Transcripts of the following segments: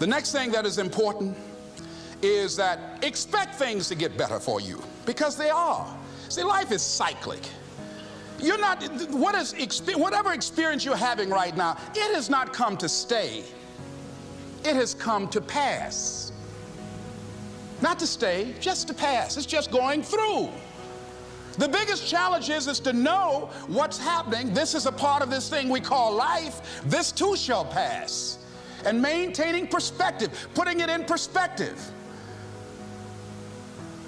The next thing that is important is that expect things to get better for you, because they are. See, life is cyclic. You're not, whatever experience you're having right now, it has not come to stay. It has come to pass. Not to stay, just to pass. It's just going through. The biggest challenge is to know what's happening. This is a part of this thing we call life. This too shall pass. And maintaining perspective, putting it in perspective.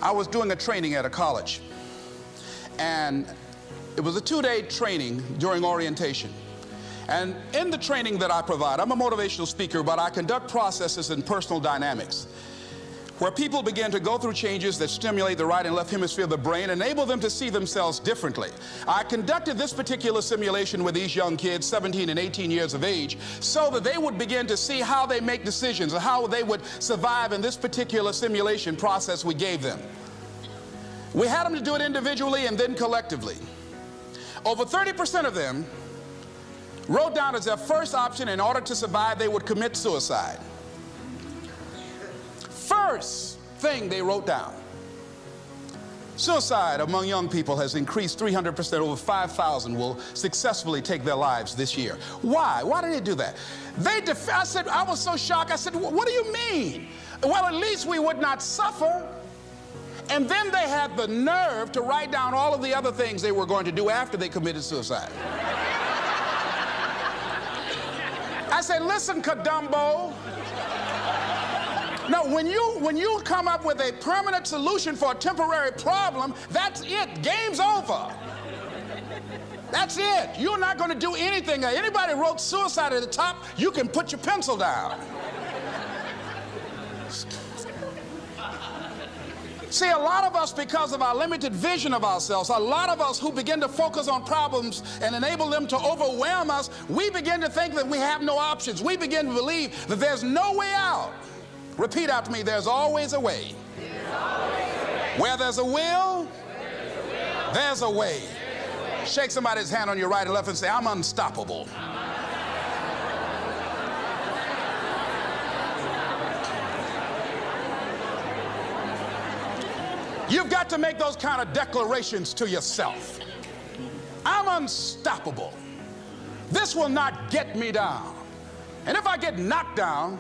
I was doing a training at a college, and it was a 2-day training during orientation. And in the training that I provide, I'm a motivational speaker, but I conduct processes in personal dynamics, where people begin to go through changes that stimulate the right and left hemisphere of the brain, enable them to see themselves differently. I conducted this particular simulation with these young kids, 17 and 18 years of age, so that they would begin to see how they make decisions and how they would survive in this particular simulation process we gave them. We had them to do it individually and then collectively. Over 30% of them wrote down as their first option, in order to survive, they would commit suicide. First thing they wrote down. Suicide among young people has increased 300%. Over 5,000 will successfully take their lives this year. Why? Why did they do that? I said, I was so shocked. I said, what do you mean? Well, at least we would not suffer. And then they had the nerve to write down all of the other things they were going to do after they committed suicide. I said, listen, Kadumbo. No, when you come up with a permanent solution for a temporary problem, that's it. Game's over. That's it. You're not going to do anything. Anybody wrote suicide at the top, you can put your pencil down. See, a lot of us, because of our limited vision of ourselves, a lot of us who begin to focus on problems and enable them to overwhelm us, we begin to think that we have no options. We begin to believe that there's no way out. Repeat after me, there's always a way. Where there's a will, there's a way. Shake somebody's hand on your right and left and say, I'm unstoppable. You've got to make those kind of declarations to yourself. I'm unstoppable. This will not get me down. And if I get knocked down,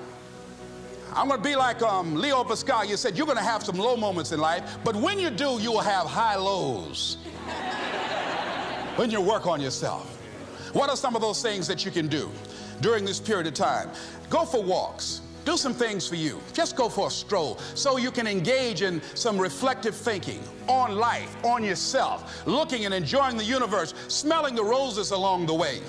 I'm going to be like Leo Pascal. You said you're going to have some low moments in life, but when you do, you will have high lows when you work on yourself. What are some of those things that you can do during this period of time? Go for walks. Do some things for you. Just go for a stroll so you can engage in some reflective thinking on life, on yourself, looking and enjoying the universe, smelling the roses along the way.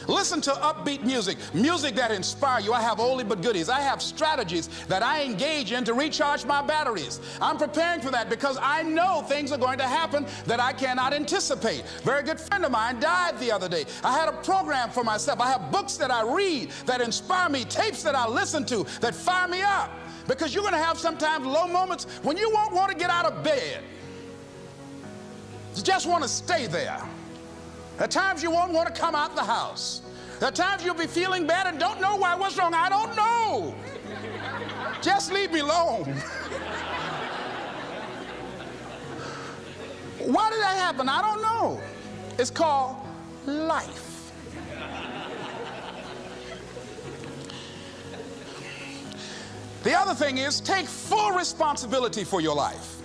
Listen to upbeat music, music that inspires you. I have oldie but goodies. I have strategies that I engage in to recharge my batteries. I'm preparing for that because I know things are going to happen that I cannot anticipate. A very good friend of mine died the other day. I had a program for myself. I have books that I read that inspire me, tapes that I listen to that fire me up. Because you're going to have sometimes low moments when you won't want to get out of bed. You just want to stay there. At times you won't want to come out the house. At times you'll be feeling bad and don't know why. What's wrong? I don't know. Just leave me alone. Why did that happen? I don't know. It's called life. The other thing is, take full responsibility for your life.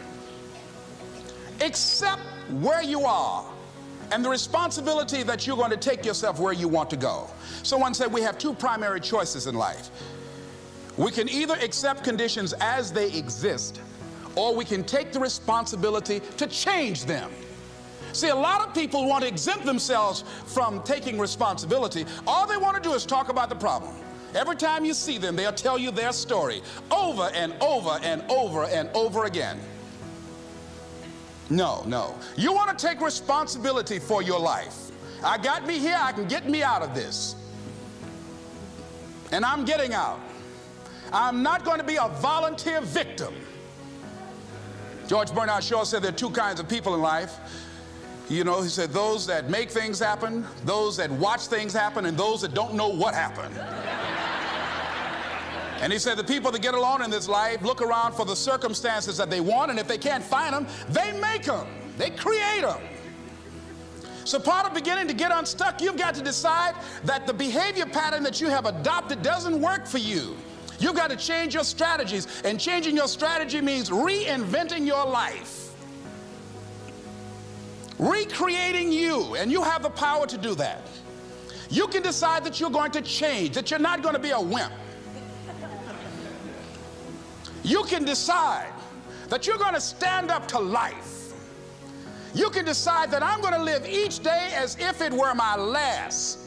Accept where you are and the responsibility that you're going to take yourself where you want to go. Someone said we have two primary choices in life. We can either accept conditions as they exist, or we can take the responsibility to change them. See, a lot of people want to exempt themselves from taking responsibility. All they want to do is talk about the problem. Every time you see them, they'll tell you their story over and over and over and over again. No, no. You want to take responsibility for your life. I got me here, I can get me out of this. And I'm getting out. I'm not going to be a volunteer victim. George Bernard Shaw said there are two kinds of people in life. You know, he said those that make things happen, those that watch things happen, and those that don't know what happened. And he said the people that get along in this life look around for the circumstances that they want, and if they can't find them, they make them. They create them. So part of beginning to get unstuck, you've got to decide that the behavior pattern that you have adopted doesn't work for you. You've got to change your strategies, and changing your strategy means reinventing your life. Recreating you, and you have the power to do that. You can decide that you're going to change, that you're not going to be a wimp. You can decide that you're going to stand up to life. You can decide that I'm going to live each day as if it were my last.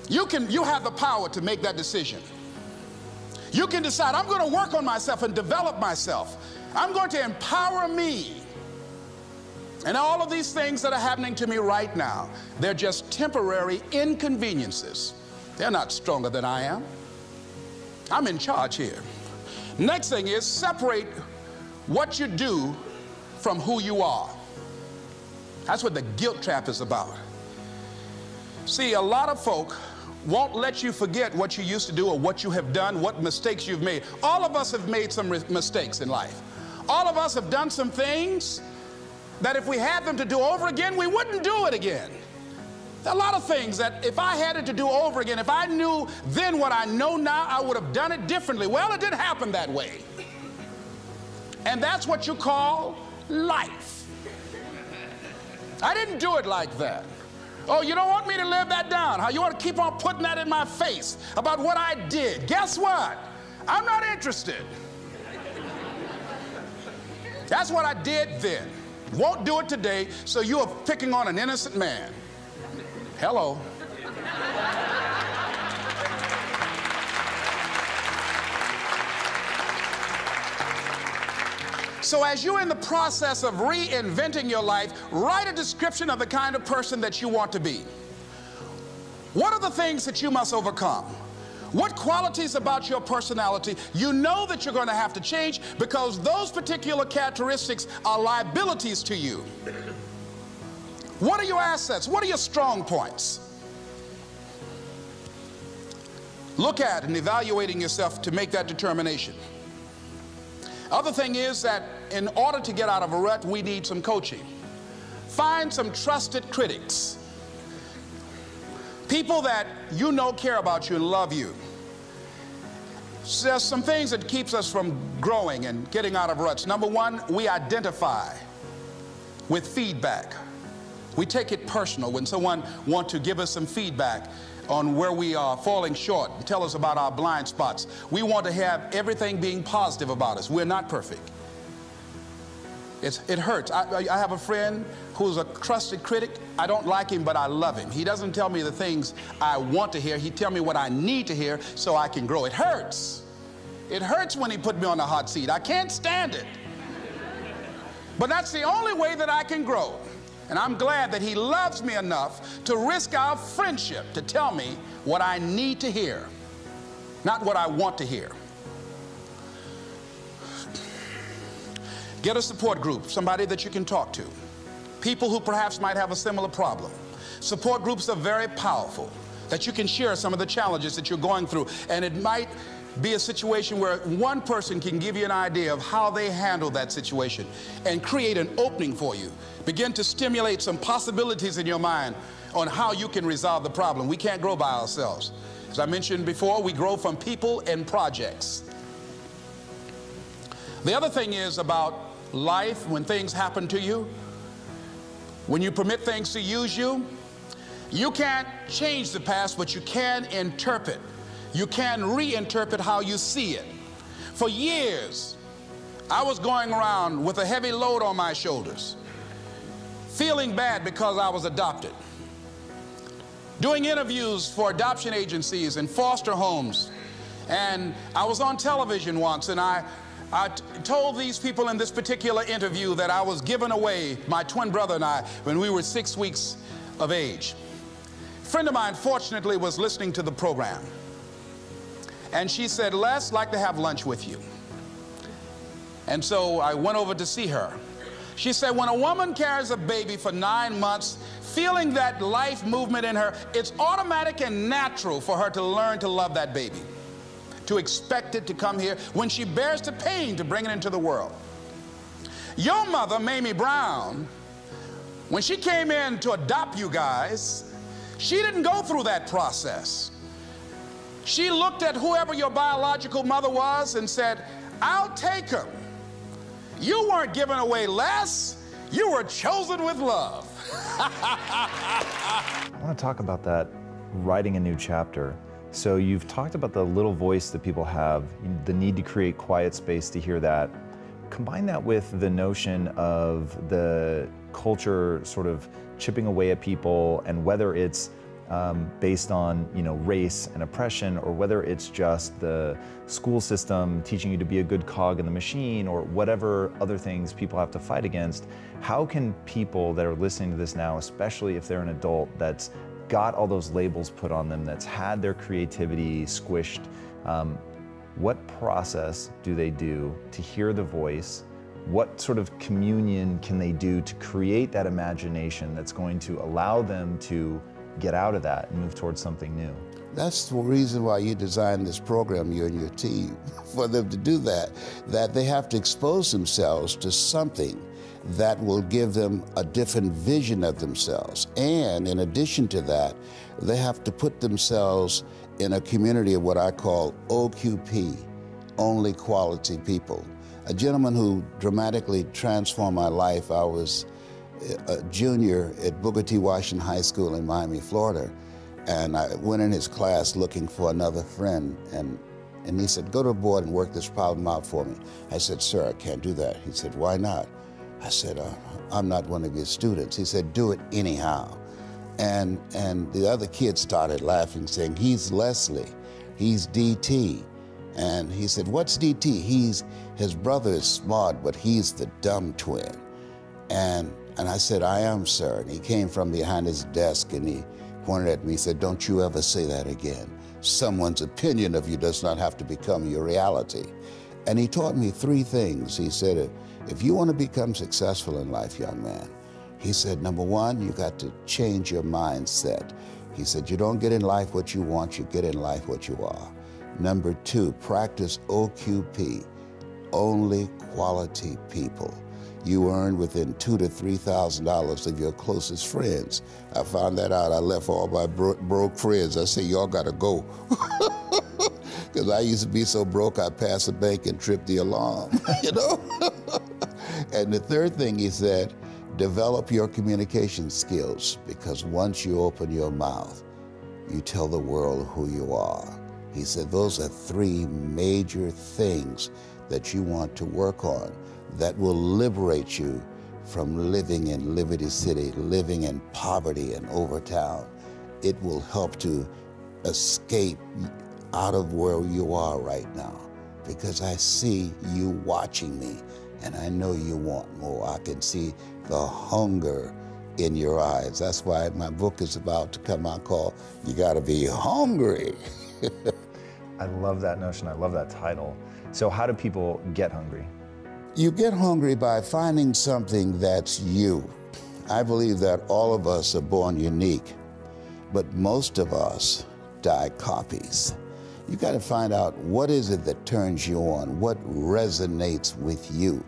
You have the power to make that decision. You can decide I'm going to work on myself and develop myself. I'm going to empower me. And all of these things that are happening to me right now, they're just temporary inconveniences. They're not stronger than I am. I'm in charge here. Next thing is separate what you do from who you are. That's what the guilt trap is about. See, a lot of folk won't let you forget what you used to do or what you have done, what mistakes you've made. All of us have made some mistakes in life. All of us have done some things that if we had them to do over again, we wouldn't do it again. There are a lot of things that if I had it to do over again, if I knew then what I know now, I would have done it differently. Well, it didn't happen that way. And that's what you call life. I didn't do it like that. Oh, you don't want me to live that down, huh? You want to keep on putting that in my face about what I did. Guess what? I'm not interested. That's what I did then. Won't do it today, so you are picking on an innocent man. Hello. So as you're in the process of reinventing your life, write a description of the kind of person that you want to be. What are the things that you must overcome? What qualities about your personality you know that you're going to have to change because those particular characteristics are liabilities to you? What are your assets? What are your strong points? Look at and evaluating yourself to make that determination. Other thing is that in order to get out of a rut, we need some coaching. Find some trusted critics. People that you know care about you and love you. So there's some things that keeps us from growing and getting out of ruts. Number one, we identify with feedback. We take it personal when someone wants to give us some feedback on where we are falling short and tell us about our blind spots. We want to have everything being positive about us. We're not perfect. It hurts. I have a friend who's a trusted critic. I don't like him, but I love him. He doesn't tell me the things I want to hear. He tells me what I need to hear so I can grow. It hurts. It hurts when he put me on the hot seat. I can't stand it. But that's the only way that I can grow. And I'm glad that he loves me enough to risk our friendship to tell me what I need to hear, not what I want to hear. Get a support group, somebody that you can talk to. People who perhaps might have a similar problem. Support groups are very powerful, that you can share some of the challenges that you're going through. And it might be a situation where one person can give you an idea of how they handle that situation and create an opening for you. Begin to stimulate some possibilities in your mind on how you can resolve the problem. We can't grow by ourselves. As I mentioned before, we grow from people and projects. The other thing is about life, when things happen to you, when you permit things to use you, you can't change the past, but you can interpret. You can reinterpret how you see it. For years, I was going around with a heavy load on my shoulders, feeling bad because I was adopted, doing interviews for adoption agencies and foster homes. And I was on television once, and I told these people in this particular interview that I was giving away my twin brother and I when we were 6 weeks of age. A friend of mine, fortunately, was listening to the program. And she said, Les, I'd like to have lunch with you. And so I went over to see her. She said, when a woman carries a baby for 9 months, feeling that life movement in her, it's automatic and natural for her to learn to love that baby, to expect it to come here when she bears the pain to bring it into the world. Your mother, Mamie Brown, when she came in to adopt you guys, she didn't go through that process. She looked at whoever your biological mother was and said, I'll take her. You weren't given away less, you were chosen with love. I want to talk about that, writing a new chapter. So you've talked about the little voice that people have, the need to create quiet space to hear that. Combine that with the notion of the culture sort of chipping away at people, and whether it's based on race and oppression, or whether it's just the school system teaching you to be a good cog in the machine, or whatever other things people have to fight against. How can people that are listening to this now, especially if they're an adult that's got all those labels put on them, that's had their creativity squished, what process do they do to hear the voice? What sort of communion can they do to create that imagination that's going to allow them to get out of that and move towards something new? That's the reason why you designed this program, you and your team, for them to do that they have to expose themselves to something that will give them a different vision of themselves. And in addition to that, they have to put themselves in a community of what I call OQP, only quality people. A gentleman who dramatically transformed my life, I was a junior at Booker T. Washington High School in Miami, Florida, and I went in his class looking for another friend, and he said, go to the board and work this problem out for me. I said, sir, I can't do that. He said, why not? I said, I'm not one of your students. He said, do it anyhow. And the other kids started laughing, saying, he's Leslie, he's DT. And he said, what's DT? His brother is smart, but he's the dumb twin. And I said, I am, sir. And he came from behind his desk and he pointed at me and said, don't you ever say that again. Someone's opinion of you does not have to become your reality. And he taught me three things. He said, if you want to become successful in life, young man, he said, number one, you got to change your mindset. He said, you don't get in life what you want, you get in life what you are. Number two, practice OQP, only quality people. You earn within $2,000 to $3,000 of your closest friends. I found that out. I left all my broke friends. I said, y'all gotta go. Because I used to be so broke, I'd pass a bank and trip the alarm, And the third thing he said, develop your communication skills, because once you open your mouth, you tell the world who you are. He said, those are three major things that you want to work on that will liberate you from living in Liberty City, living in poverty in Overtown. It will help to escape out of where you are right now, because I see you watching me and I know you want more. I can see the hunger in your eyes. That's why my book is about to come out called You Gotta Be Hungry. I love that notion. I love that title. So how do people get hungry? You get hungry by finding something that's you. I believe that all of us are born unique, but most of us die copies. You got to find out what is it that turns you on, what resonates with you.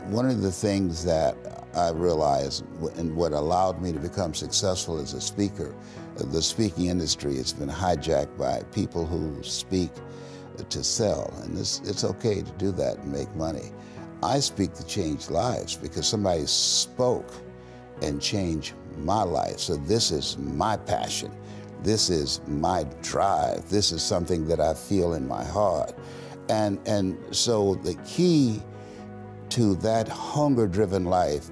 One of the things that I realized and what allowed me to become successful as a speaker, the speaking industry has been hijacked by people who speak to sell, and it's okay to do that and make money. I speak to change lives because somebody spoke and changed my life. So this is my passion. This is my drive. This is something that I feel in my heart. And so the key to that hunger-driven life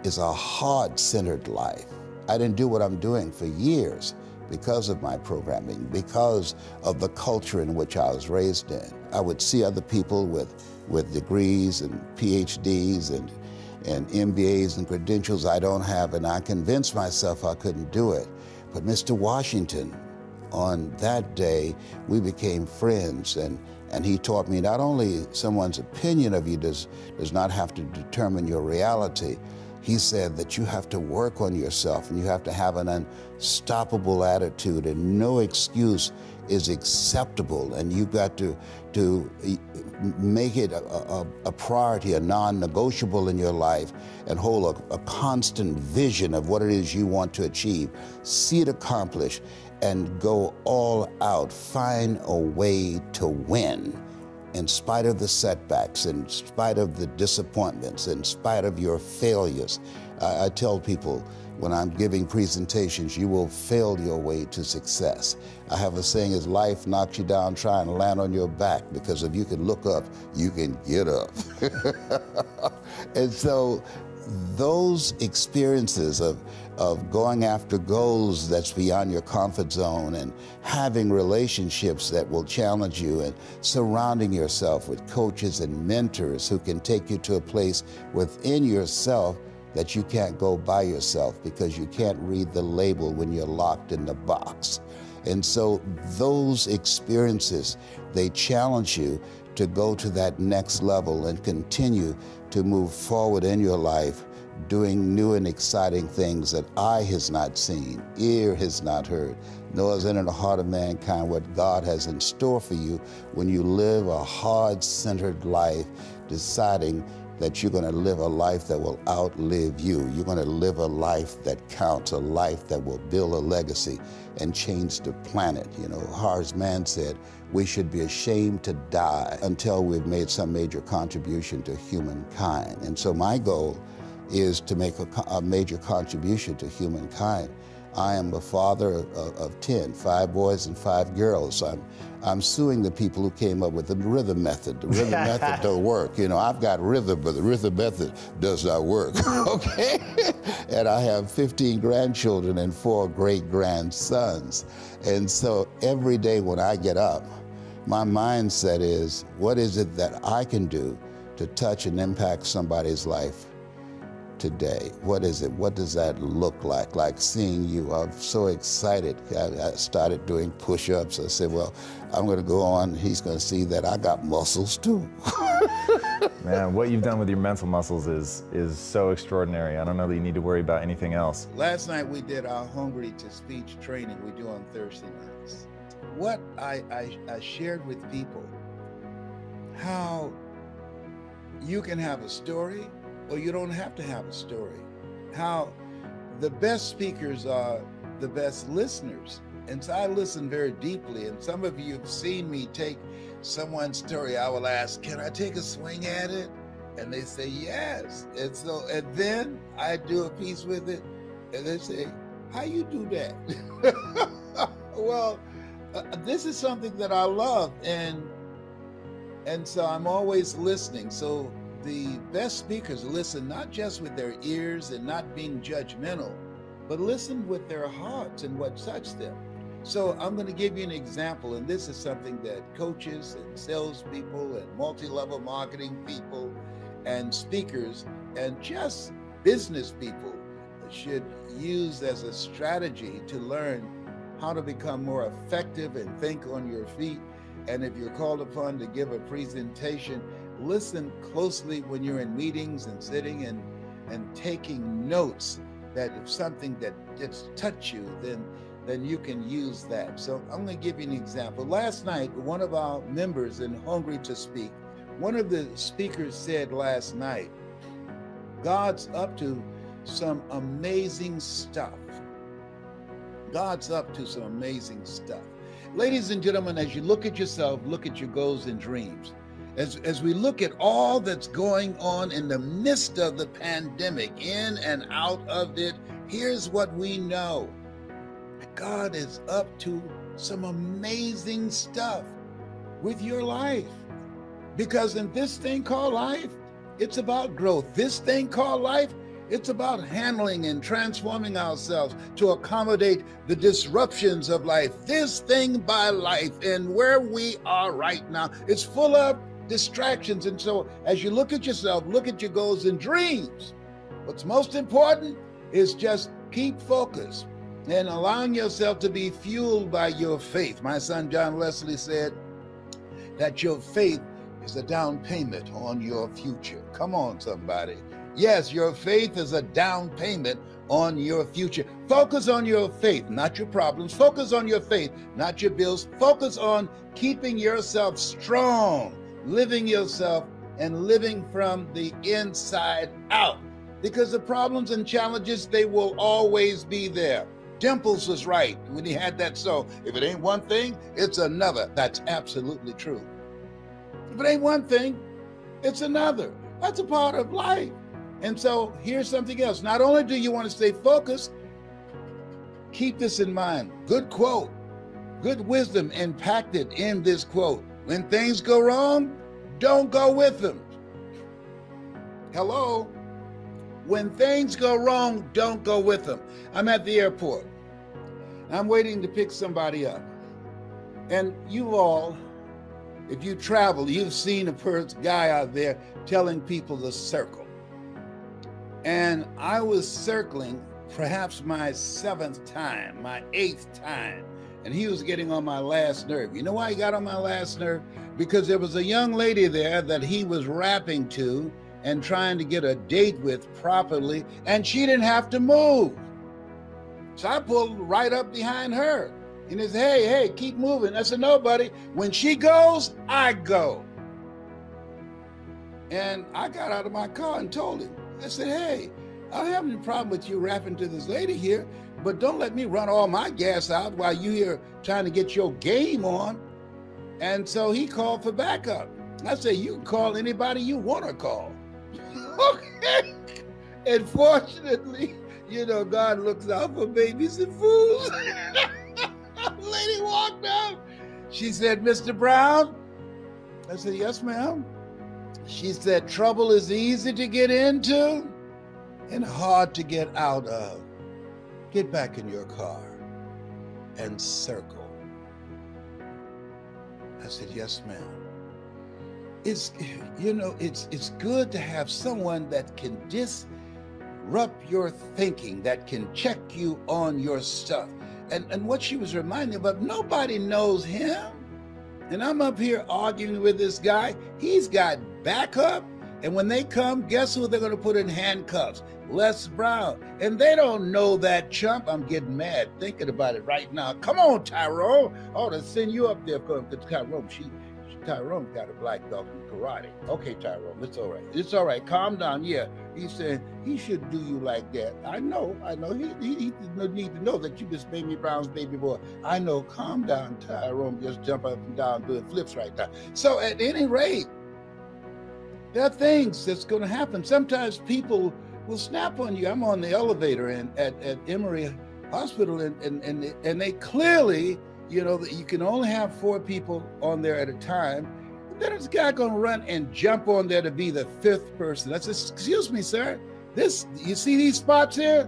is a heart-centered life. I didn't do what I'm doing for years because of my programming, because of the culture in which I was raised in. I would see other people with degrees and PhDs and MBAs and credentials I don't have, and I convinced myself I couldn't do it. But Mr. Washington, on that day, we became friends, and he taught me not only someone's opinion of you does not have to determine your reality. he said that you have to work on yourself and you have to have an unstoppable attitude, and no excuse is acceptable, and you've got to make it a priority, a non-negotiable in your life, and hold a constant vision of what it is you want to achieve. See it accomplished and go all out. Find a way to win in spite of the setbacks, in spite of the disappointments, in spite of your failures. I tell people when I'm giving presentations, you will fail your way to success. I have a saying, as life knocks you down, try and land on your back, because if you can look up, you can get up. And so those experiences of going after goals that's beyond your comfort zone, and having relationships that will challenge you, and surrounding yourself with coaches and mentors who can take you to a place within yourself that you can't go by yourself, because you can't read the label when you're locked in the box. And so those experiences, they challenge you to go to that next level and continue to move forward in your life, doing new and exciting things that eye has not seen, ear has not heard, nor is in the heart of mankind what God has in store for you when you live a heart-centered life, deciding that you're going to live a life that will outlive you. You're going to live a life that counts, a life that will build a legacy and change the planet. You know, Horace Mann said, we should be ashamed to die until we've made some major contribution to humankind. And so my goal is to make a major contribution to humankind. I am a father of 10, 5 boys and 5 girls. I'm suing the people who came up with the rhythm method. The rhythm method don't work. You know, I've got rhythm, but the rhythm method does not work, okay? And I have 15 grandchildren and 4 great-grandsons. And so every day when I get up, my mindset is, what is it that I can do to touch and impact somebody's life today? What is it? What does that look like? Like seeing you, I'm so excited. I started doing push-ups. I said, well, I'm going to go on. He's going to see that I got muscles too. Man, what you've done with your mental muscles is so extraordinary. I don't know that you need to worry about anything else. Last night we did our Hungry to Speech training we do on Thursday nights. What I shared with people, how you can have a story, or you don't have to have a story. How the best speakers are the best listeners. And so I listen very deeply. And some of you have seen me take someone's story. I will ask, can I take a swing at it? And they say, yes. And so, and then I do a piece with it. And they say, how you do that? Well, this is something that I love. And so I'm always listening. So the best speakers listen not just with their ears and not being judgmental, but listen with their hearts and what touched them. So I'm going to give you an example, and this is something that coaches and salespeople and multi-level marketing people and speakers and just business people should use as a strategy to learn how to become more effective and think on your feet. And if you're called upon to give a presentation, listen closely when you're in meetings and sitting and taking notes, that if something that just touched you, then you can use that. So I'm going to give you an example. Last night, one of our members in Hungry to Speak, one of the speakers said last night, God's up to some amazing stuff. God's up to some amazing stuff. Ladies and gentlemen, as you look at yourself, look at your goals and dreams. As we look at all that's going on in the midst of the pandemic, in and out of it, here's what we know. God is up to some amazing stuff with your life. Because in this thing called life, it's about growth. This thing called life, it's about handling and transforming ourselves to accommodate the disruptions of life. This thing by life and where we are right now, it's full of distractions. And so as you look at yourself, look at your goals and dreams. What's most important is just keep focused and allowing yourself to be fueled by your faith. My son John Leslie said that your faith is a down payment on your future. Come on, somebody. Yes, your faith is a down payment on your future. Focus on your faith, not your problems. Focus on your faith, not your bills. Focus on keeping yourself strong, living yourself and living from the inside out. Because the problems and challenges, they will always be there. Dimples was right when he had that song. If it ain't one thing, it's another. That's absolutely true. If it ain't one thing, it's another. That's a part of life. And so here's something else. Not only do you want to stay focused, keep this in mind. Good quote, good wisdom impacted in this quote. When things go wrong, don't go with them. Hello? When things go wrong, don't go with them. I'm at the airport. I'm waiting to pick somebody up. And you all, if you travel, you've seen a guy out there telling people to circle. And I was circling perhaps my 7th time, my 8th time, and he was getting on my last nerve. You know why he got on my last nerve? Because there was a young lady there that he was rapping to and trying to get a date with properly, and she didn't have to move. So I pulled right up behind her. And he said, hey, keep moving. I said, no, buddy, when she goes, I go. And I got out of my car and told him, I said, hey, I don't have any problem with you rapping to this lady here, but don't let me run all my gas out while you here trying to get your game on. And so he called for backup. I said, you can call anybody you want to call. Okay. And fortunately, you know, God looks out for babies and fools. The lady walked up. She said, Mr. Brown? I said, yes, ma'am. She said, trouble is easy to get into and hard to get out of. Get back in your car and circle. I said, yes, ma'am. It's, you know, it's good to have someone that can disrupt your thinking, that can check you on your stuff. And what she was reminding me of, nobody knows him. And I'm up here arguing with this guy. He's got backup. And when they come, guess who they're going to put in handcuffs? Les Brown. And they don't know that chump. I'm getting mad thinking about it right now. Come on, Tyrone. I ought to send you up there because Tyrone got a black belt in karate. Okay, Tyrone, it's all right. It's all right. Calm down. Yeah, he said he should do you like that. I know. He need to know that you just Mamie Brown's baby boy. I know. Calm down, Tyrone. Just jump up and down, doing flips right now. So at any rate, there are things that's going to happen. Sometimes people will snap on you. I'm on the elevator at Emory Hospital, and they clearly, you know, that you can only have 4 people on there at a time. And then there's a guy gonna run and jump on there to be the 5th person. I said, excuse me, sir. This, you see these spots here?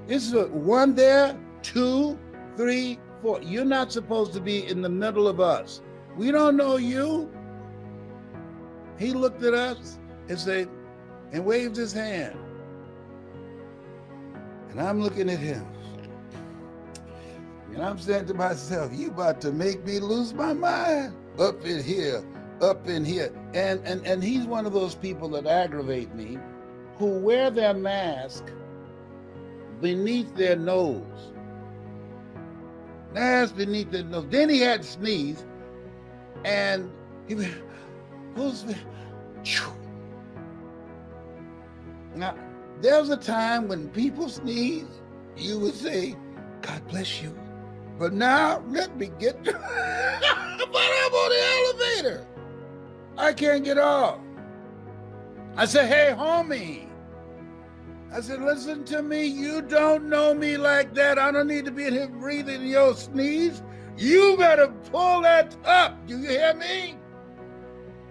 This is 1 there, 2, 3, 4. You're not supposed to be in the middle of us. We don't know you. He looked at us and said, and waved his hand. And I'm looking at him. And I'm saying to myself, you about to make me lose my mind. Up in here, up in here. And he's one of those people that aggravate me, who wear their mask beneath their nose. Mask beneath their nose. Then he had to sneeze, and he went, who's the... Now, there was a time when people sneeze, you would say, God bless you. But now, let me get to... But I'm on the elevator. I can't get off. I said, hey, homie. I said, listen to me. You don't know me like that. I don't need to be in here breathing your sneeze. You better pull that up. Do you hear me?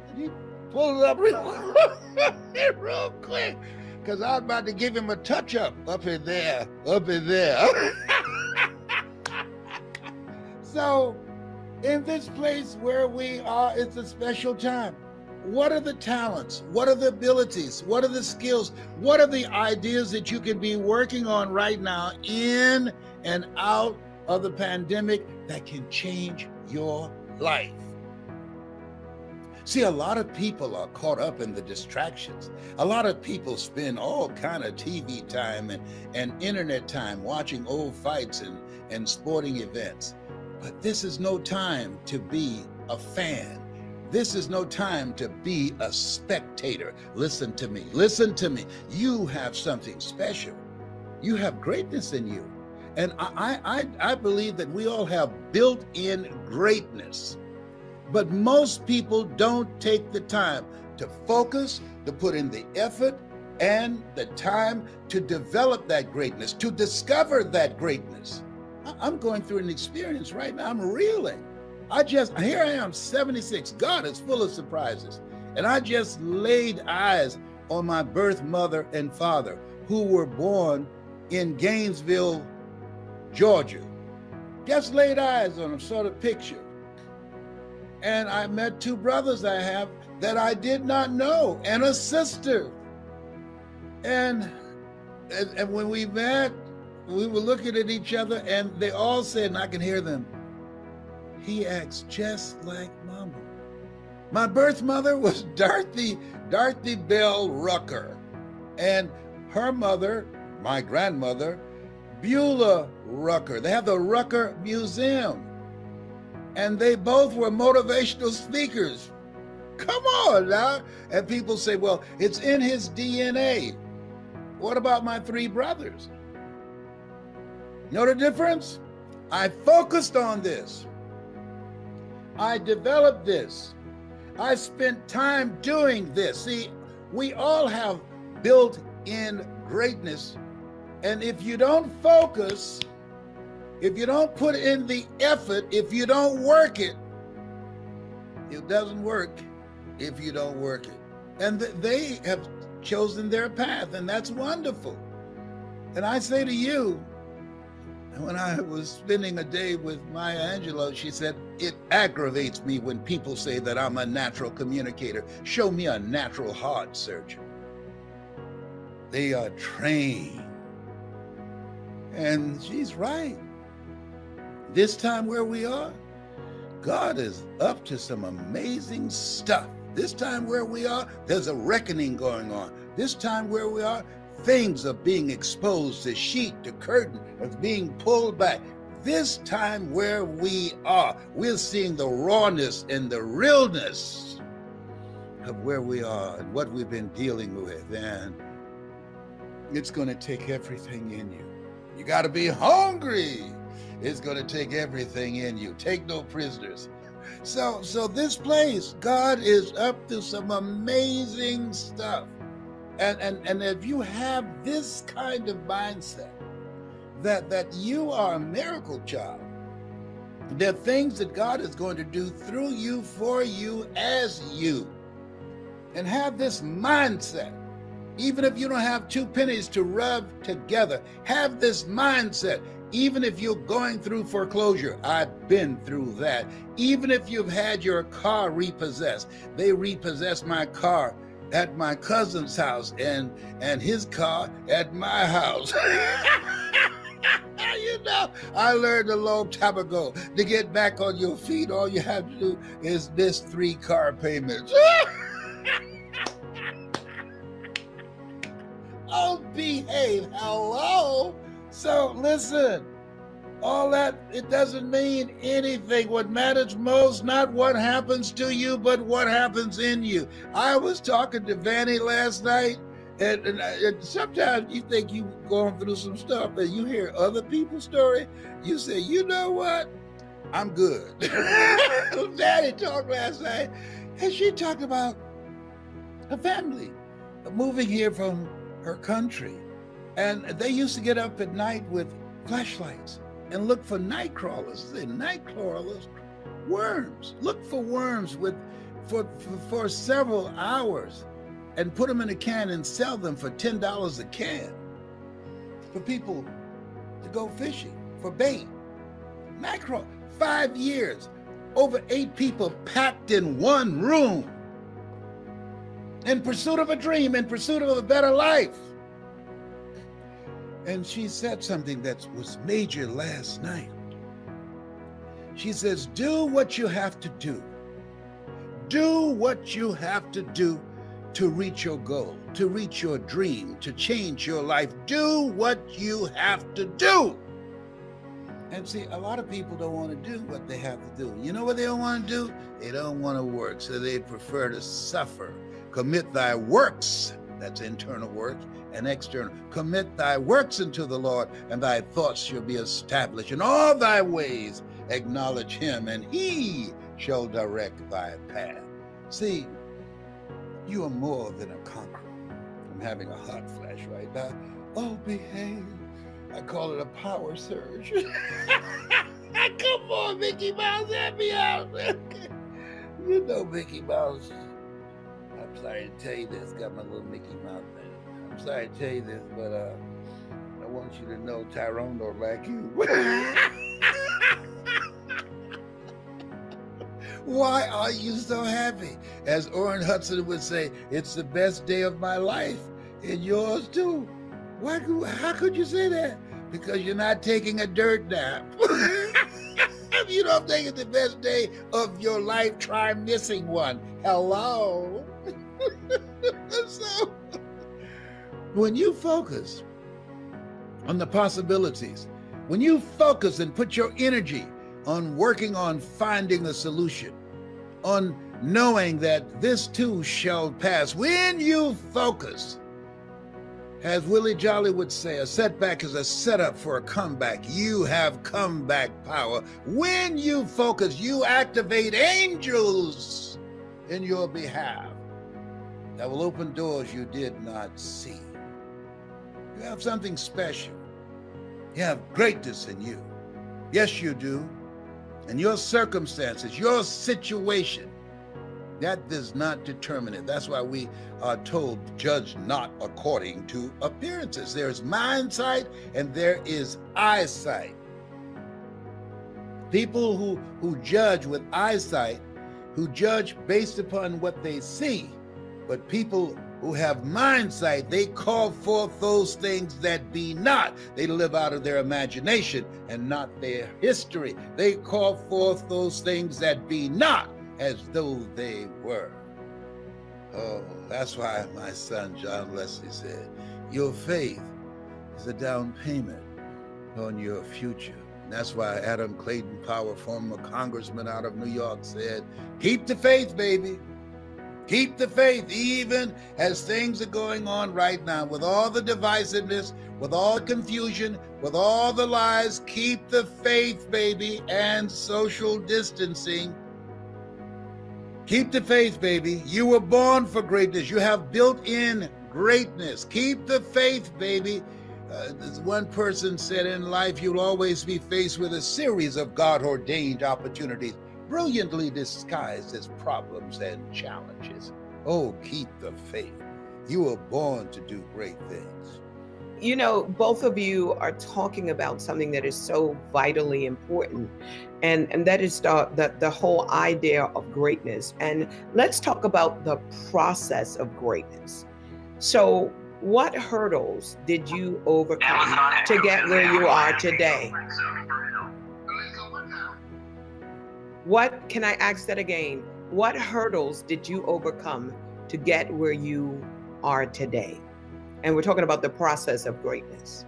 And he pulled it up real quick. Because I was about to give him a touch-up up in there, up in there. So, in this place where we are, it's a special time. What are the talents? What are the abilities? What are the skills? What are the ideas that you can be working on right now in and out of the pandemic that can change your life? See, a lot of people are caught up in the distractions. A lot of people spend all kind of TV time and internet time watching old fights and sporting events. But this is no time to be a fan. This is no time to be a spectator. Listen to me. Listen to me. You have something special. You have greatness in you. And I believe that we all have built-in greatness. But most people don't take the time to focus, to put in the effort and the time to develop that greatness, to discover that greatness. I'm going through an experience right now. I'm reeling. Here I am, 76. God is full of surprises. And I just laid eyes on my birth mother and father, who were born in Gainesville, Georgia. Just laid eyes on them, saw the picture. And I met two brothers I have that I did not know, and a sister. And when we met, we were looking at each other, and they all said, and I can hear them, "He acts just like Mama." My birth mother was Dorothy Bell Rucker, and her mother, my grandmother, Beulah Rucker. They have the Rucker Museum. And they both were motivational speakers. Come on now. And people say, well, it's in his DNA. What about my three brothers? You know the difference? I focused on this. I developed this. I spent time doing this. See, we all have built-in greatness. And if you don't focus, if you don't put in the effort, if you don't work it, it doesn't work if you don't work it. And they have chosen their path, and that's wonderful. And I say to you, when I was spending a day with Maya Angelou, she said, it aggravates me when people say that I'm a natural communicator. Show me a natural heart surgeon. They are trained. And she's right. This time where we are, God is up to some amazing stuff. This time where we are, there's a reckoning going on. This time where we are, things are being exposed. The sheet, the curtain is being pulled back. This time where we are, we're seeing the rawness and the realness of where we are and what we've been dealing with. And it's going to take everything in you. You got to be hungry. It's going to take everything in you. Take no prisoners. So this place, God is up to some amazing stuff. And if you have this kind of mindset, that you are a miracle child, there are things that God is going to do through you, for you, as you. And have this mindset. Even if you don't have two pennies to rub together, have this mindset. Even if you're going through foreclosure, I've been through that. Even if you've had your car repossessed, they repossessed my car at my cousin's house and his car at my house. You know, I learned a long time ago, to get back on your feet, all you have to do is miss 3 car payments. Oh, behave. Hello? So listen, all that, it doesn't mean anything. What matters most, not what happens to you, but what happens in you. I was talking to Vanny last night, and sometimes you think you're going through some stuff, and you hear other people's story, you say, you know what? I'm good. Vanny talked last night, and she talked about her family moving here from her country. And they used to get up at night with flashlights and look for night crawlers. Night crawlers, worms. Look for worms for several hours and put them in a can and sell them for $10 a can for people to go fishing for bait. Night crawl, 5 years, over 8 people packed in one room in pursuit of a dream, in pursuit of a better life. And she said something that was major last night. She says, do what you have to do. Do what you have to do to reach your goal, to reach your dream, to change your life. Do what you have to do. And see, a lot of people don't want to do what they have to do. You know what they don't want to do? They don't want to work, so they prefer to suffer. Commit thy works, that's internal work, and external. Commit thy works unto the Lord, and thy thoughts shall be established. In all thy ways acknowledge him, and he shall direct thy path. See, you are more than a conqueror. I'm having a hot flash right now. Oh, behave. I call it a power surge. Come on, Mickey Mouse, help me out. You know Mickey Mouse. I'm sorry to tell you this, got my little Mickey Mouse thing. I'm sorry to tell you this, but I want you to know Tyrone don't like you. Why are you so happy? As Orrin Hudson would say, it's the best day of my life, and yours too. How could you say that? Because you're not taking a dirt nap. If you don't think it's the best day of your life, try missing one. Hello? So, when you focus on the possibilities, when you focus and put your energy on working on finding a solution, on knowing that this too shall pass, when you focus, as Willie Jolly would say, a setback is a setup for a comeback. You have comeback power. When you focus, you activate angels in your behalf that will open doors you did not see. You have something special. You have greatness in you. Yes, you do. And your circumstances, your situation, that does not determine it. That's why we are told, judge not according to appearances. There's mind sight and there is eyesight. People who judge with eyesight, who judge based upon what they see, but people who have mind sight, they call forth those things that be not. They live out of their imagination and not their history. They call forth those things that be not as though they were. Oh, that's why my son John Leslie said, your faith is a down payment on your future. And that's why Adam Clayton Powell, former congressman out of New York, said, keep the faith, baby. Keep the faith, even as things are going on right now, with all the divisiveness, with all the confusion, with all the lies. Keep the faith, baby, and social distancing. Keep the faith, baby. You were born for greatness. You have built-in greatness. Keep the faith, baby. As one person said, in life, you'll always be faced with a series of God-ordained opportunities, brilliantly disguised as problems and challenges. Oh, keep the faith. You were born to do great things. You know, both of you are talking about something that is so vitally important, and that is the whole idea of greatness. And let's talk about the process of greatness. So what hurdles did you overcome to get where you are today? What, can I ask that again? What hurdles did you overcome to get where you are today? And we're talking about the process of greatness.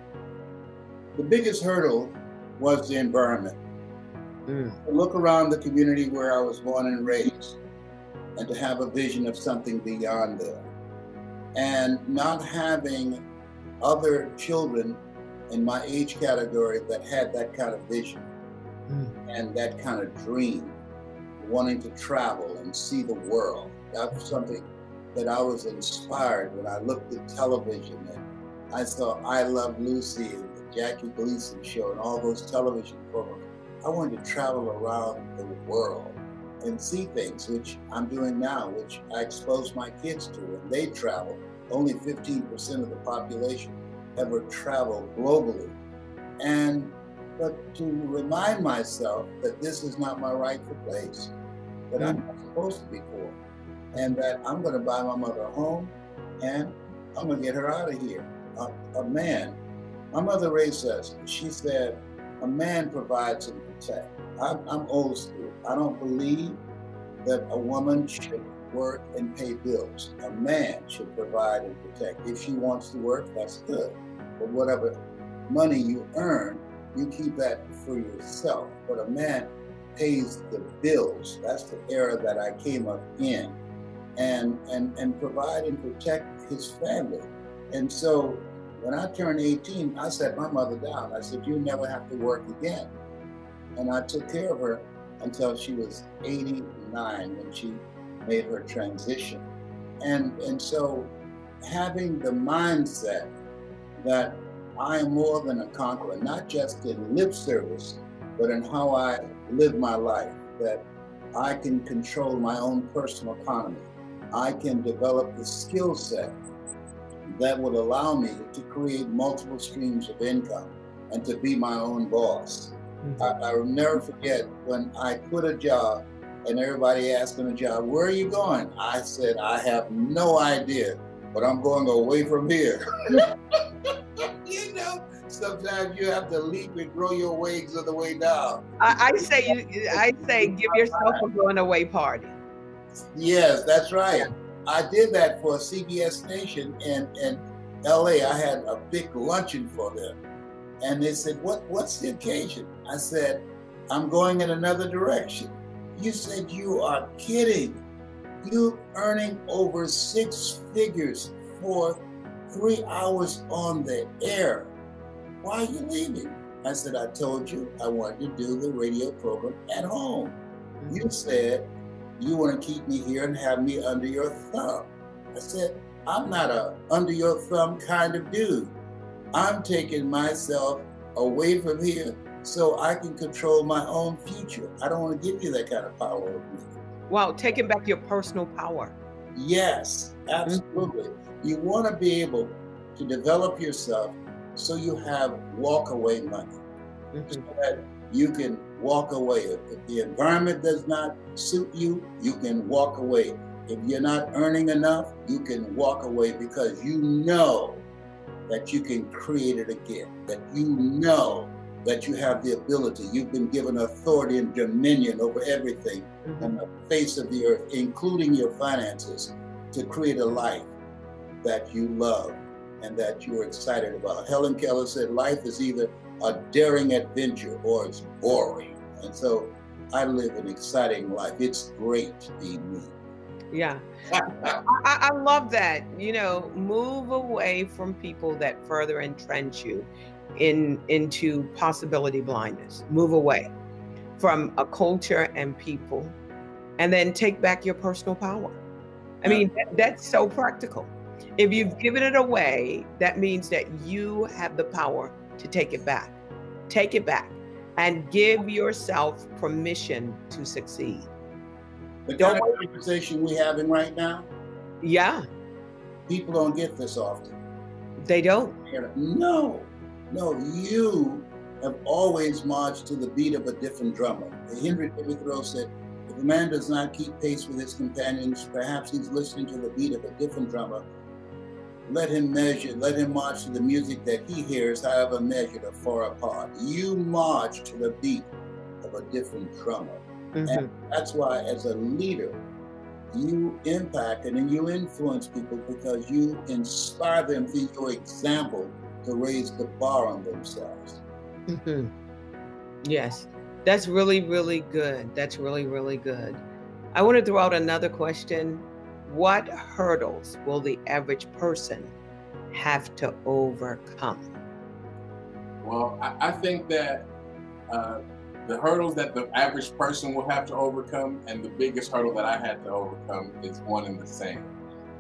The biggest hurdle was the environment. To look around the community where I was born and raised, and to have a vision of something beyond there. And not having other children in my age category that had that kind of vision and that kind of dream, wanting to travel and see the world. That was something that I was inspired when I looked at television and I saw I Love Lucy and the Jackie Gleason show and all those television programs. I wanted to travel around the world and see things, which I'm doing now, which I expose my kids to, and they travel. Only 15% of the population ever travel globally. But to remind myself that this is not my rightful place, that I'm not supposed to be poor, and that I'm going to buy my mother a home, and I'm going to get her out of here. A man, my mother raised us, she said, a man provides and protects. I'm old school. I don't believe that a woman should work and pay bills. A man should provide and protect. If she wants to work, that's good. But whatever money you earn, you keep that for yourself. But a man pays the bills. That's the era that I came up in. And provide and protect his family. And so when I turned 18, I sat my mother down. I said, you never have to work again. And I took care of her until she was 89 when she made her transition. And so having the mindset that I am more than a conqueror, not just in lip service, but in how I live my life, that I can control my own personal economy. I can develop the skill set that will allow me to create multiple streams of income and to be my own boss. I will never forget when I quit a job and everybody asked on the job, where are you going? I said, I have no idea, but I'm going away from here. You know, sometimes you have to leap and grow your wings on the way down. I say give yourself a going away party. Yes, that's right. I did that for a CBS station in LA. I had a big luncheon for them. And they said, what's the occasion? I said, I'm going in another direction. You said, you are kidding. You earning over 6 figures for 3 hours on the air. Why are you leaving? I said, I told you I wanted to do the radio program at home. You said, you want to keep me here and have me under your thumb. I said, I'm not a under your thumb kind of dude. I'm taking myself away from here so I can control my own future. I don't want to give you that kind of power over me. Wow, taking back your personal power. Yes, absolutely. You want to be able to develop yourself so you have walk-away money. So that you can walk away. If the environment does not suit you, you can walk away. If you're not earning enough, you can walk away because you know that you can create it again, that you know that you have the ability. You've been given authority and dominion over everything on the face of the earth, including your finances, to create a life that you love and that you're excited about. Helen Keller said, life is either a daring adventure or it's boring. And so I live an exciting life. It's great to be me. Yeah. I love that. You know, move away from people that further entrench you into possibility blindness. Move away from a culture and people, and then take back your personal power. I mean, that's so practical. If you've given it away, that means that you have the power to take it back. Take it back and give yourself permission to succeed. The kind of conversation we're having right now, yeah, people don't get this often. They don't. No, you have always marched to the beat of a different drummer. Henry David Thoreau said, if a man does not keep pace with his companions, perhaps he's listening to the beat of a different drummer. Let him march to the music that he hears, however measured or far apart. You march to the beat of a different drummer. And that's why, as a leader, you impact and you influence people because you inspire them through your example to raise the bar on themselves. Yes, that's really, really good. That's really, really good. I want to throw out another question. What hurdles will the average person have to overcome? Well, I think that the hurdles that the average person will have to overcome, and the biggest hurdle that I had to overcome, is one and the same.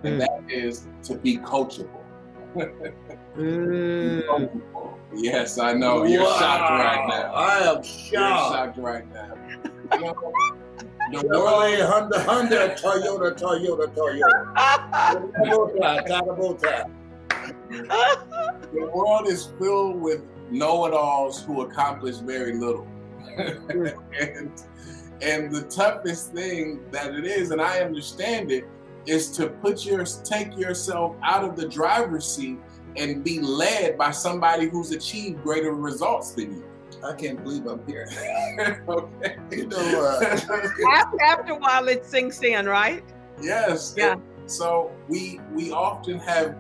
And that is to be coachable. Coachable. Yes, I know. You're shocked right now. I am shocked. You're shocked right now. You know, Honda, Toyota. The world is filled with know-it-alls who accomplish very little. and the toughest thing that it is, and I understand it, is to take yourself out of the driver's seat and be led by somebody who's achieved greater results than you. I can't believe I'm here. Okay. You know, After a while, it sinks in, right? Yes. Yeah. So we often have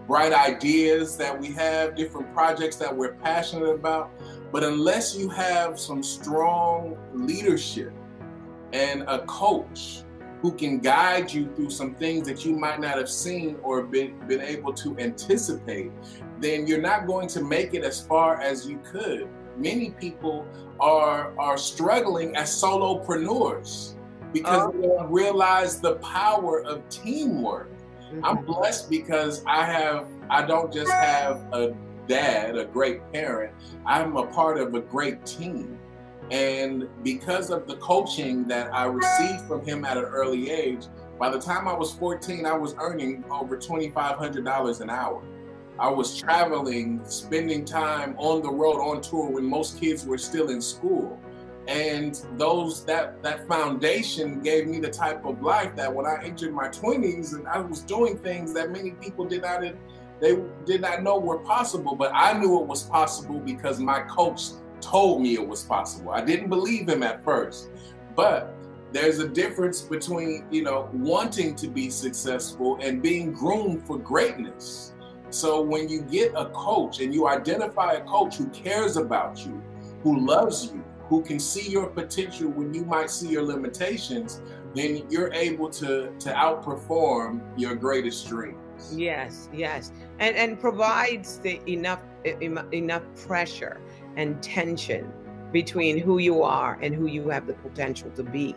bright ideas that we have, different projects that we're passionate about, but unless you have some strong leadership and a coach who can guide you through some things that you might not have seen or been able to anticipate, then you're not going to make it as far as you could. Many people are struggling as solopreneurs because they don't realize the power of teamwork. I'm blessed because I don't just have a dad, a great parent, I'm a part of a great team. And because of the coaching that I received from him at an early age, by the time I was 14, I was earning over $2,500 an hour. I was traveling, spending time on the road, on tour when most kids were still in school. And that foundation gave me the type of life that when I entered my 20s, and I was doing things that many people did not know were possible, but I knew it was possible because my coach told me it was possible. I didn't believe him at first, but there's a difference between, wanting to be successful and being groomed for greatness. So when you get a coach and you identify a coach who cares about you, who loves you, who can see your potential when you might see your limitations, then you're able to outperform your greatest dreams. Yes, yes. And provides the enough pressure and tension between who you are and who you have the potential to be,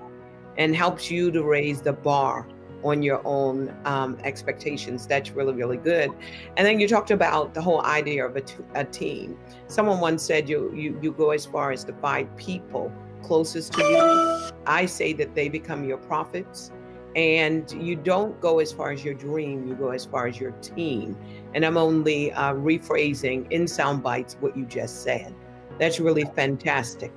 and helps you to raise the bar on your own expectations. That's really, really good. And then you talked about the whole idea of a team. Someone once said you go as far as the 5 people closest to you. I say that they become your prophets. And you don't go as far as your dream, you go as far as your team. And I'm only rephrasing in sound bites what you just said. That's really fantastic.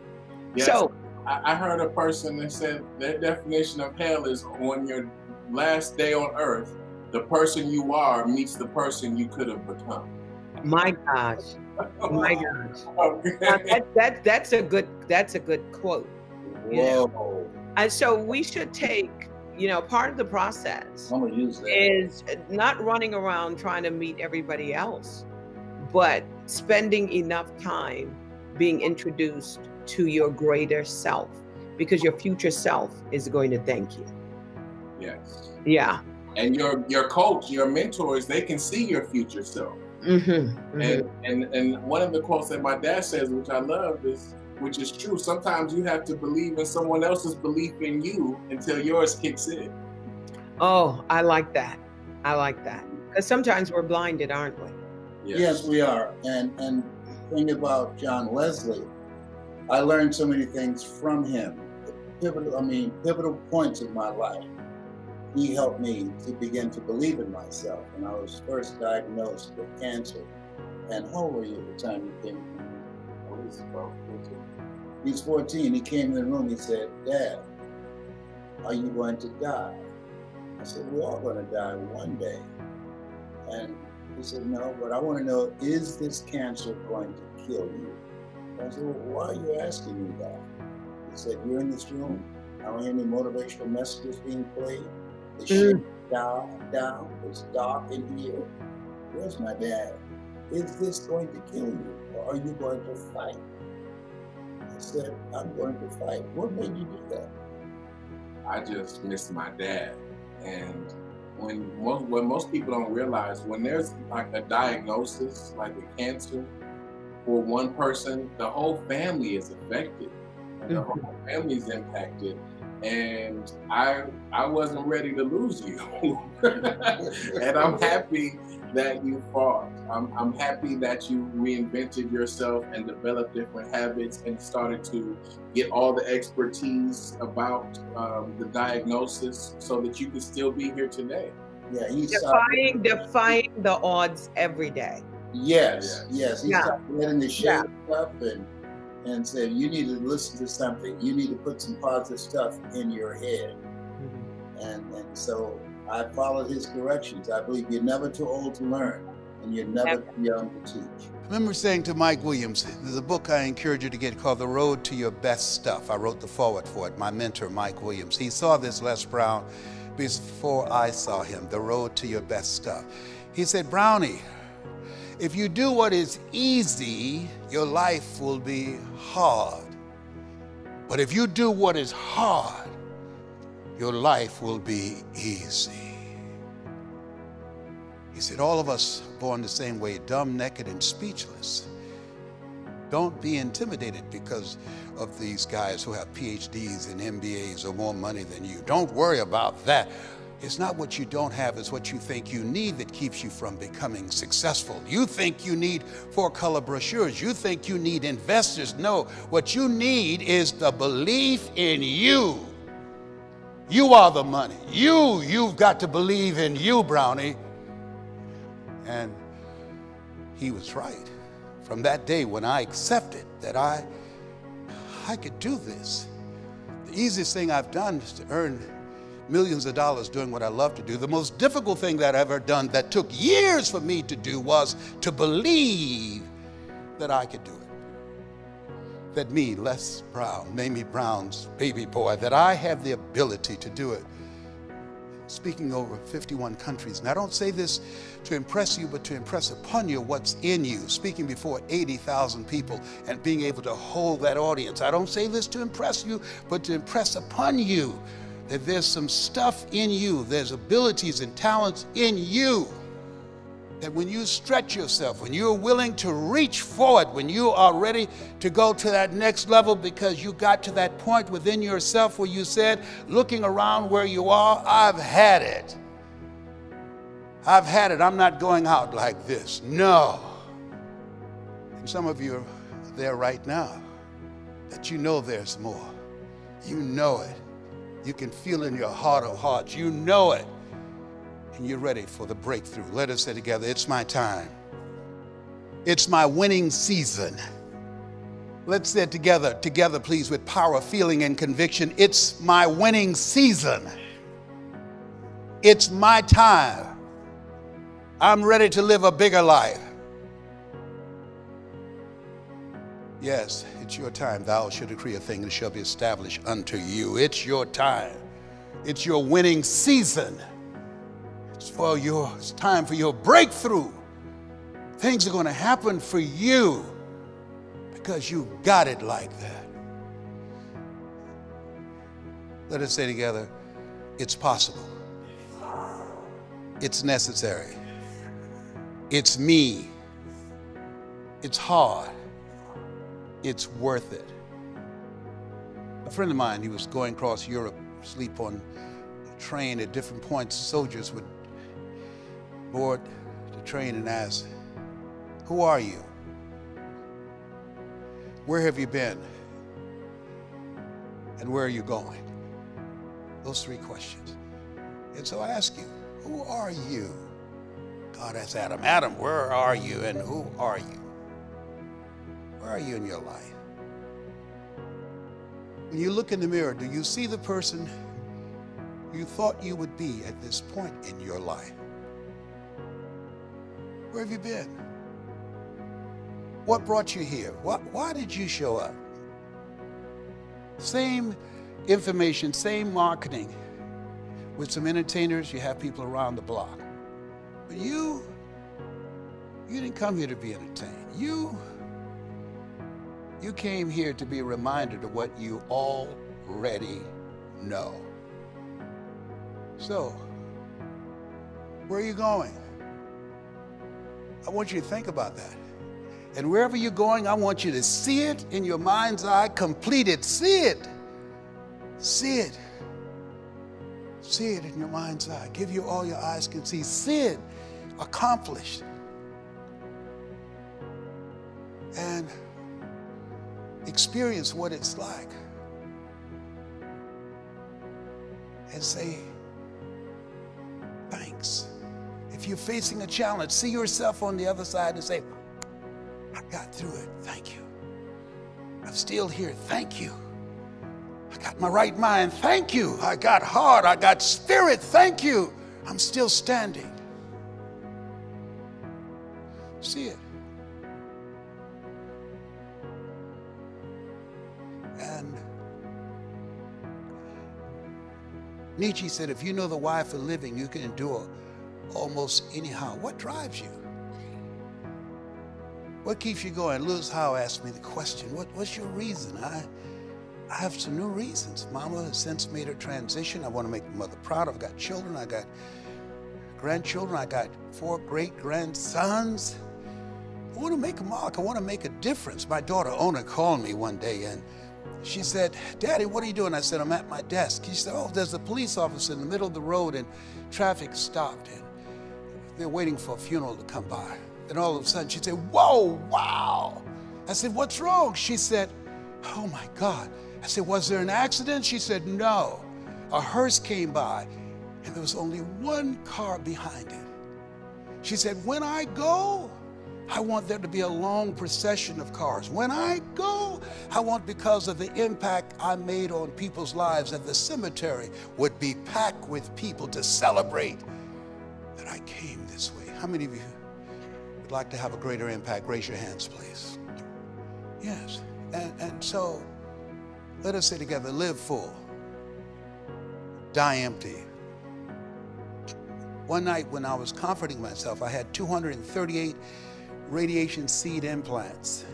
Yes. So I heard a person that said their definition of hell is on your last day on earth, the person you are meets the person you could have become. My gosh. My gosh. Okay. That's a good quote. whoa. And so we should take, part of the process I'm gonna use that. is not running around trying to meet everybody else, but spending enough time being introduced to your greater self, because your future self is going to thank you. Yes. Yeah. And your coach, your mentors, they can see your future self. And one of the quotes that my dad says, which I love, which is true, sometimes you have to believe in someone else's belief in you until yours kicks in. Oh, I like that. I like that. Because sometimes we're blinded, aren't we? Yes, we are. And the thing about John Leslie, I learned so many things from him. Pivotal points in my life. He helped me to begin to believe in myself. When I was first diagnosed with cancer. And how old were you at the time you came in? I was about 14. He's 14. He came in the room. He said, "Dad, are you going to die?" I said, "We're all going to die one day." And he said, "No, but I want to know, is this cancer going to kill you?" I said, "Well, why are you asking me that?" He said, "You're in this room. I don't hear any motivational messages being played. The shit down. It's dark in here. Where's my dad? Is this going to kill you, or are you going to fight?" I said, "I'm going to fight." What made you do that? I just missed my dad. And what most people don't realize, when there's like a diagnosis, like a cancer, for one person, the whole family is affected. And the whole family is impacted. And I wasn't ready to lose you. And I'm happy that you fought. I'm happy that you reinvented yourself and developed different habits and started to get all the expertise about the diagnosis so that you can still be here today. Yeah, he's defying the odds every day. Yes. He started letting the shade up and said, "You need to listen to something. You need to put some positive stuff in your head." And so I followed his directions. I believe you're never too old to learn. and you're never too young to teach. I remember saying to Mike Williams, there's a book I encourage you to get called The Road to Your Best Stuff. I wrote the foreword for it, my mentor, Mike Williams. He saw this Les Brown before I saw him, The Road to Your Best Stuff. He said, Brownie, if you do what is easy, your life will be hard. But if you do what is hard, your life will be easy. He said, all of us are born the same way, dumb, naked, and speechless. Don't be intimidated because of these guys who have PhDs and MBAs or more money than you. Don't worry about that. It's not what you don't have, it's what you think you need that keeps you from becoming successful. You think you need 4-color brochures. You think you need investors. No, what you need is the belief in you. You are the money. You've got to believe in you, Brownie. And he was right. From that day when I accepted that I could do this, the easiest thing I've done is to earn millions of dollars doing what I love to do. The most difficult thing that I've ever done that took years for me to do was to believe that I could do it. That me, Les Brown, Mamie Brown's baby boy, that I have the ability to do it. Speaking over 51 countries. And I don't say this to impress you, but to impress upon you what's in you. Speaking before 80,000 people and being able to hold that audience. I don't say this to impress you, but to impress upon you that there's some stuff in you, there's abilities and talents in you, that when you stretch yourself, when you're willing to reach forward, when you are ready to go to that next level because you got to that point within yourself where you said, looking around where you are, I've had it. I've had it. I'm not going out like this. No. And some of you are there right now, that you know there's more. You know it. You can feel in your heart of hearts. You know it. And you're ready for the breakthrough. Let us say together, it's my time. It's my winning season. Let's say it together please, with power, feeling, and conviction. It's my winning season. It's my time. I'm ready to live a bigger life. Yes, it's your time. Thou shalt decree a thing that shall be established unto you. It's your time. It's your winning season. It's time for your breakthrough. Things are going to happen for you because you got it like that. Let us say together, it's possible. It's necessary. It's me. It's hard. It's worth it. A friend of mine, he was going across Europe, sleep on a train at different points. Soldiers would board the train and ask, who are you? Where have you been? And where are you going? Those 3 questions. And so I ask you, who are you? God asked Adam, Adam, where are you and who are you? Where are you in your life? When you look in the mirror, do you see the person you thought you would be at this point in your life? Where have you been? What brought you here? Why did you show up? Same information, same marketing. With some entertainers, you have people around the block. But you didn't come here to be entertained. You came here to be reminded of what you already know. So, where are you going? I want you to think about that. And wherever you're going, I want you to see it in your mind's eye, complete it, see it. See it. See it in your mind's eye. Give you all your eyes can see. See it accomplished. And experience what it's like. And say, thanks. If you're facing a challenge, see yourself on the other side and say, I got through it. Thank you. I'm still here. Thank you. I got my right mind. Thank you. I got heart. I got spirit. Thank you. I'm still standing. see it. And Nietzsche said, if you know the why for living, you can endure almost anyhow. What drives you? What keeps you going? Lewis Howe asked me the question, what's your reason? I have some new reasons. Mama has since made her transition. I want to make my mother proud. I've got children. I got grandchildren. I got 4 great-grandsons. I want to make a mark. I want to make a difference. My daughter, Ona, called me one day, and she said, Daddy, what are you doing? I said, I'm at my desk. She said, oh, there's a police officer in the middle of the road, and traffic stopped, and they're waiting for a funeral to come by. And all of a sudden, she said, whoa, wow. I said, what's wrong? She said, oh, my God. I said, was there an accident? She said, no. A hearse came by, and there was only one car behind it. She said, when I go, I want there to be a long procession of cars. When I go, I want, because of the impact I made on people's lives, that the cemetery would be packed with people to celebrate that I came this way. How many of you would like to have a greater impact? Raise your hands, please. Yes. And so let us say together, live full, die empty. One night when I was comforting myself, I had 238 radiation seed implants.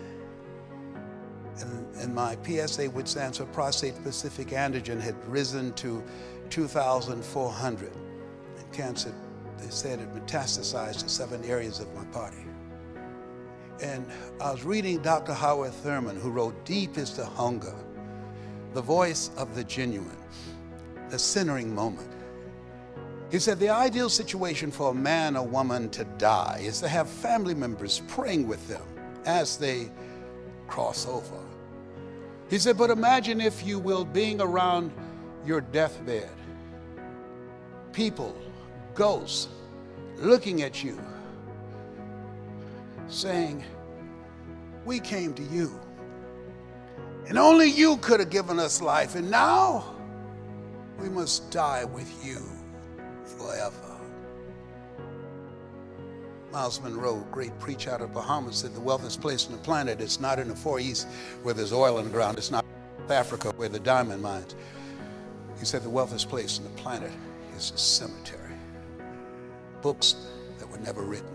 And my PSA, which stands for prostate specific antigen, had risen to 2,400. And cancer, they said, it metastasized to 7 areas of my body. And I was reading Dr. Howard Thurman, who wrote Deep is the Hunger, the voice of the genuine, the centering moment. He said the ideal situation for a man or woman to die is to have family members praying with them as they cross over. He said, but imagine, if you will, being around your deathbed, people, ghosts, looking at you, saying, we came to you, and only you could have given us life, and now we must die with you forever. Miles Monroe, great preacher out of Bahamas, said the wealthiest place on the planet is not in the Far East where there's oil in the ground. It's not in Africa where the diamond mines. He said the wealthiest place on the planet is a cemetery. Books that were never written,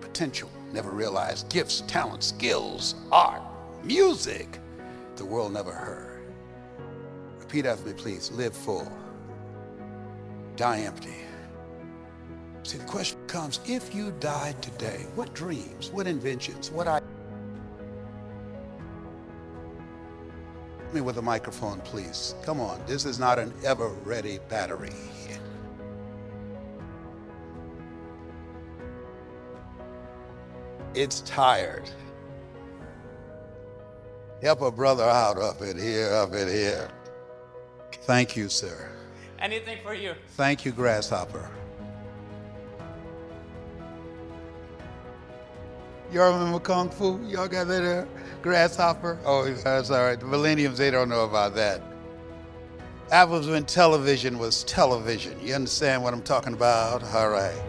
potential never realized, gifts, talents, skills, art, music the world never heard. Repeat after me, please. Live full, die empty. See, the question comes, if you died today, what dreams, what inventions, what ideas? Me with a microphone, please. Come on, this is not an ever-ready battery. It's tired. Help a brother out up in here, up in here. Thank you, sir. Anything for you. Thank you, Grasshopper. Y'all remember Kung Fu? Y'all got that there? Grasshopper? Oh, that's all right. The millenniums, they don't know about that. That was when television was television. You understand what I'm talking about? All right.